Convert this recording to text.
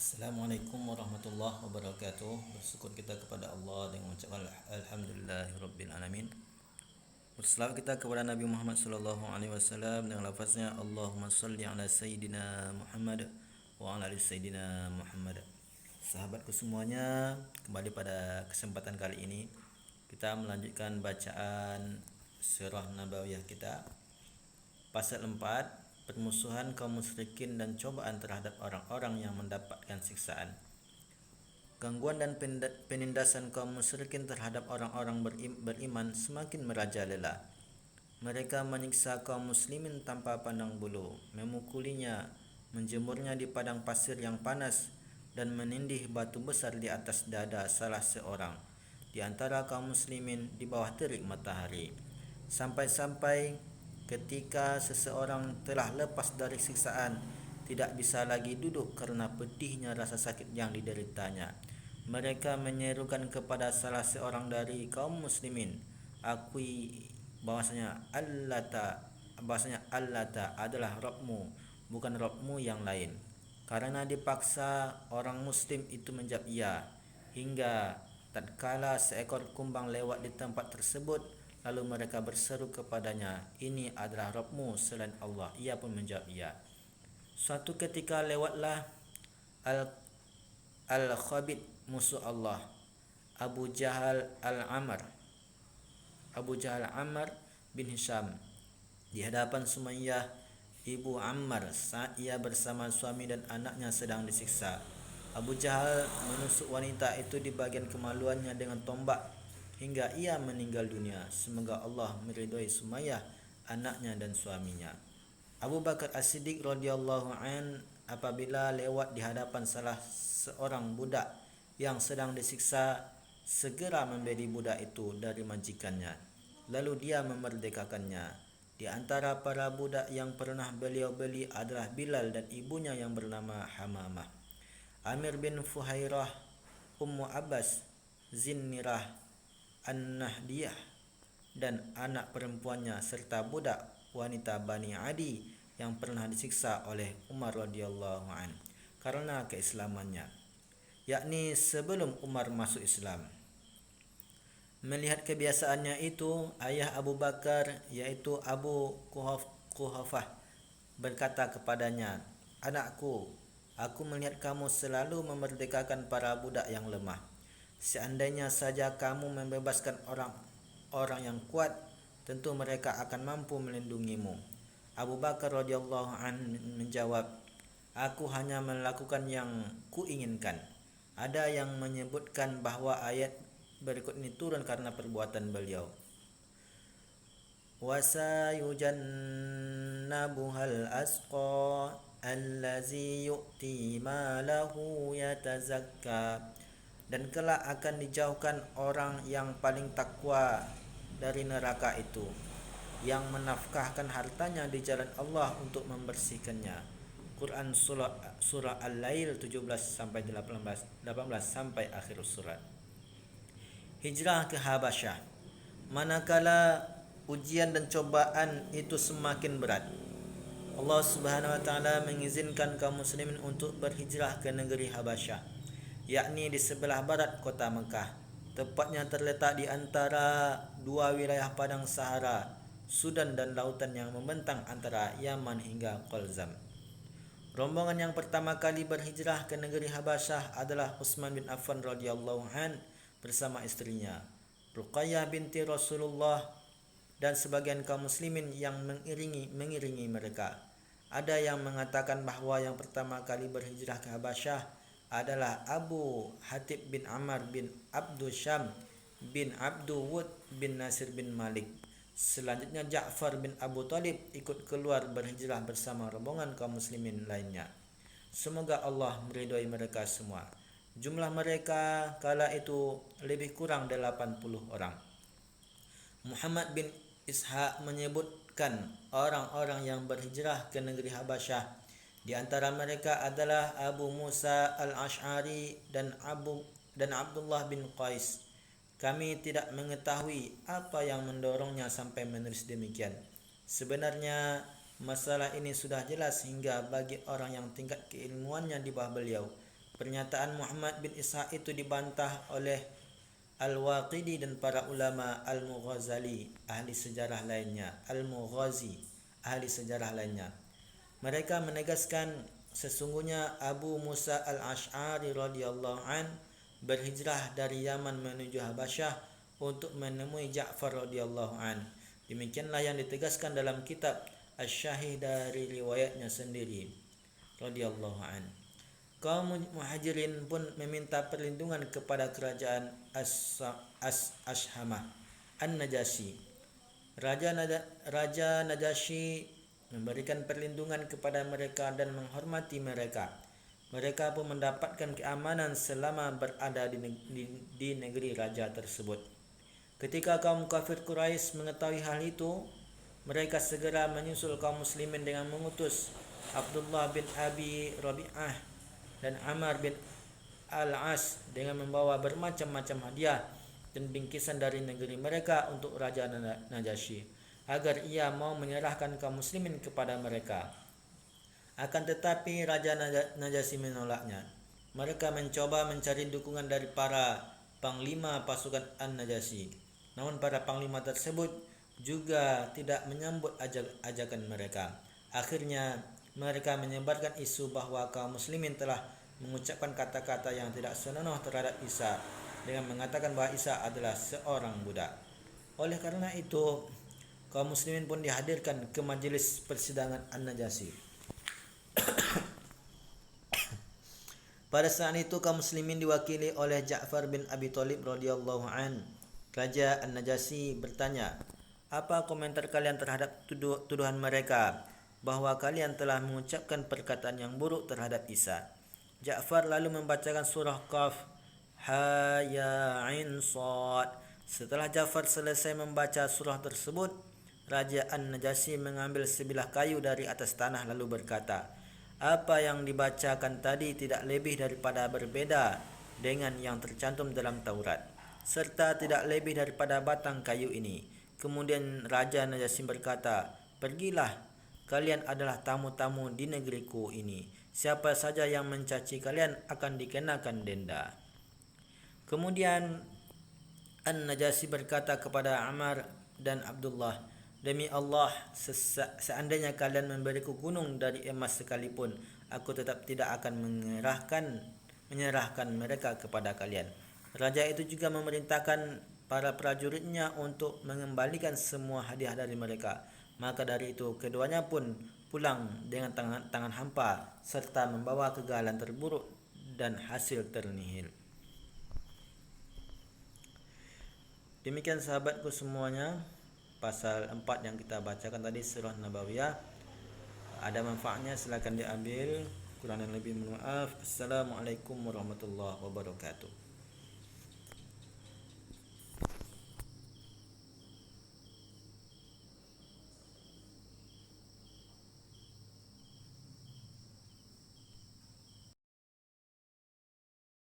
Assalamualaikum warahmatullahi wabarakatuh. Bersyukur kita kepada Allah dengan mengucapkan alhamdulillahirabbil alamin. Berselawat kita kepada Nabi Muhammad sallallahu alaihi wasallam dengan lafaznya Allahumma salli ala sayyidina Muhammad wa ala ali sayyidina Muhammad. Sahabatku semuanya, kembali pada kesempatan kali ini kita melanjutkan bacaan surah Nabawiyah kita. Pasal 4, permusuhan kaum musyrikin dan cobaan terhadap orang-orang yang mendapatkan siksaan. Gangguan dan penindasan kaum musyrikin terhadap orang-orang beriman semakin merajalela. Mereka menyiksa kaum muslimin tanpa pandang bulu, memukulinya, menjemurnya di padang pasir yang panas, dan menindih batu besar di atas dada salah seorang di antara kaum muslimin di bawah terik matahari. Sampai-sampai ketika seseorang telah lepas dari siksaan, tidak bisa lagi duduk karena pedihnya rasa sakit yang dideritanya. Mereka menyerukan kepada salah seorang dari kaum muslimin, akui bahwasanya Allata adalah Rabbmu, bukan Rabbmu yang lain. Karena dipaksa, orang muslim itu menjawab iya, hingga tatkala seekor kumbang lewat di tempat tersebut, lalu mereka berseru kepadanya, ini adalah Rabbmu selain Allah. Ia pun menjawab iya. Suatu ketika lewatlah Al-Khabith, musuh Allah, Abu Jahal Amr bin Hisham, di hadapan Sumayyah ibu Ammar saat ia bersama suami dan anaknya sedang disiksa. Abu Jahal menusuk wanita itu di bagian kemaluannya dengan tombak hingga ia meninggal dunia. Semoga Allah meridhai Sumayyah, anaknya dan suaminya. Abu Bakar As-Siddiq radhiyallahu an apabila lewat di hadapan salah seorang budak yang sedang disiksa, segera membeli budak itu dari majikannya, lalu dia memerdekakannya. Di antara para budak yang pernah beliau beli adalah Bilal dan ibunya yang bernama Hamamah, Amir bin Fuhairah, Ummu Abbas, Zinnirah, An-Nahdiyah, dan anak perempuannya serta budak wanita Bani Adi yang pernah disiksa oleh Umar radhiyallahu an karena keislamannya, yakni sebelum Umar masuk Islam. Melihat kebiasaannya itu, ayah Abu Bakar, yaitu Abu Quhafah, berkata kepadanya, anakku, aku melihat kamu selalu memerdekakan para budak yang lemah. Seandainya saja kamu membebaskan orang yang kuat, tentu mereka akan mampu melindungimu. Abu Bakar radhiyallahu an menjawab, aku hanya melakukan yang kuinginkan. Ada yang menyebutkan bahwa ayat berikut ini turun karena perbuatan beliau. Wasayujannabuhal asqa allazi yu'ti malahu yatazakka, dan kelak akan dijauhkan orang yang paling takwa dari neraka itu, yang menafkahkan hartanya di jalan Allah untuk membersihkannya. Quran surah Al-Lail 17 sampai 18 sampai akhir surat. Hijrah ke Habasyah. Manakala ujian dan cobaan itu semakin berat, Allah Subhanahu wa taala mengizinkan kaum muslimin untuk berhijrah ke negeri Habasyah, yakni di sebelah barat kota Mekah. Tepatnya terletak di antara dua wilayah padang Sahara, Sudan dan lautan yang membentang antara Yaman hingga Qalzam. Rombongan yang pertama kali berhijrah ke negeri Habasyah adalah Utsman bin Affan radhiyallahu an bersama istrinya Ruqayyah binti Rasulullah dan sebagian kaum muslimin yang mengiringi mereka. Ada yang mengatakan bahawa yang pertama kali berhijrah ke Habasyah adalah Abu Hatib bin Ammar bin Abdul Syam bin Abdul Wud bin Nasir bin Malik. Selanjutnya Ja'far bin Abu Talib ikut keluar berhijrah bersama rombongan kaum muslimin lainnya. Semoga Allah meridhai mereka semua. Jumlah mereka kala itu lebih kurang 80 orang. Muhammad bin Ishaq menyebutkan orang-orang yang berhijrah ke negeri Habasyah. Di antara mereka adalah Abu Musa al-Ash'ari dan Abdullah bin Qais. Kami tidak mengetahui apa yang mendorongnya sampai menulis demikian. Sebenarnya masalah ini sudah jelas hingga bagi orang yang tingkat keilmuannya di bawah beliau. Pernyataan Muhammad bin Ishaq itu dibantah oleh Al-Waqidi dan para ulama Al-Mughazali ahli sejarah lainnya. Al-Mughazi ahli sejarah lainnya. Mereka menegaskan sesungguhnya Abu Musa Al-Asy'ari radhiyallahu an berhijrah dari Yaman menuju Habasyah untuk menemui Ja'far radhiyallahu an. Demikianlah yang ditegaskan dalam kitab Asy-Syahih dari riwayatnya sendiri radhiyallahu an. Kaum Muhajirin pun meminta perlindungan kepada kerajaan Ashamah An-Najasyi. Raja Najasyi memberikan perlindungan kepada mereka dan menghormati mereka. Mereka pun mendapatkan keamanan selama berada di negeri raja tersebut. Ketika kaum kafir Quraisy mengetahui hal itu, mereka segera menyusul kaum muslimin dengan mengutus Abdullah bin Abi Rabi'ah dan Ammar bin Al-As dengan membawa bermacam-macam hadiah dan bingkisan dari negeri mereka untuk Raja Najasyi agar ia mau menyerahkan kaum muslimin kepada mereka. Akan tetapi Raja Najasyi menolaknya. Mereka mencoba mencari dukungan dari para panglima pasukan An-Najasyi. Namun para panglima tersebut juga tidak menyambut ajakan mereka. Akhirnya mereka menyebarkan isu bahwa kaum muslimin telah mengucapkan kata-kata yang tidak senonoh terhadap Isa dengan mengatakan bahwa Isa adalah seorang budak. Oleh karena itu, kaum muslimin pun dihadirkan ke majelis persidangan An-Najasyi. Pada saat itu kaum muslimin diwakili oleh Ja'far bin Abi Thalib radhiyallahu an. Raja An-Najasyi bertanya, "Apa komentar kalian terhadap tuduhan mereka bahwa kalian telah mengucapkan perkataan yang buruk terhadap Isa?" Ja'far lalu membacakan surah Qaf, Ha Ya Ain Shad. Setelah Ja'far selesai membaca surah tersebut, Raja An-Najasyi mengambil sebilah kayu dari atas tanah lalu berkata, "Apa yang dibacakan tadi tidak lebih daripada berbeda dengan yang tercantum dalam Taurat, serta tidak lebih daripada batang kayu ini." Kemudian Raja Najasyi berkata, "Pergilah, kalian adalah tamu-tamu di negeriku ini. Siapa saja yang mencaci kalian akan dikenakan denda." Kemudian An-Najasyi berkata kepada Ammar dan Abdullah, "Demi Allah, seandainya kalian memberiku gunung dari emas sekalipun, aku tetap tidak akan menyerahkan mereka kepada kalian." Raja itu juga memerintahkan para prajuritnya untuk mengembalikan semua hadiah dari mereka. Maka dari itu keduanya pun pulang dengan tangan hampa serta membawa kegagalan terburuk dan hasil ternihil. Demikian sahabatku semuanya, pasal 4 yang kita bacakan tadi surah Nabawiyah. Ada manfaatnya, silakan diambil. Kurang dan lebih mohon maaf. Assalamualaikum warahmatullahi wabarakatuh.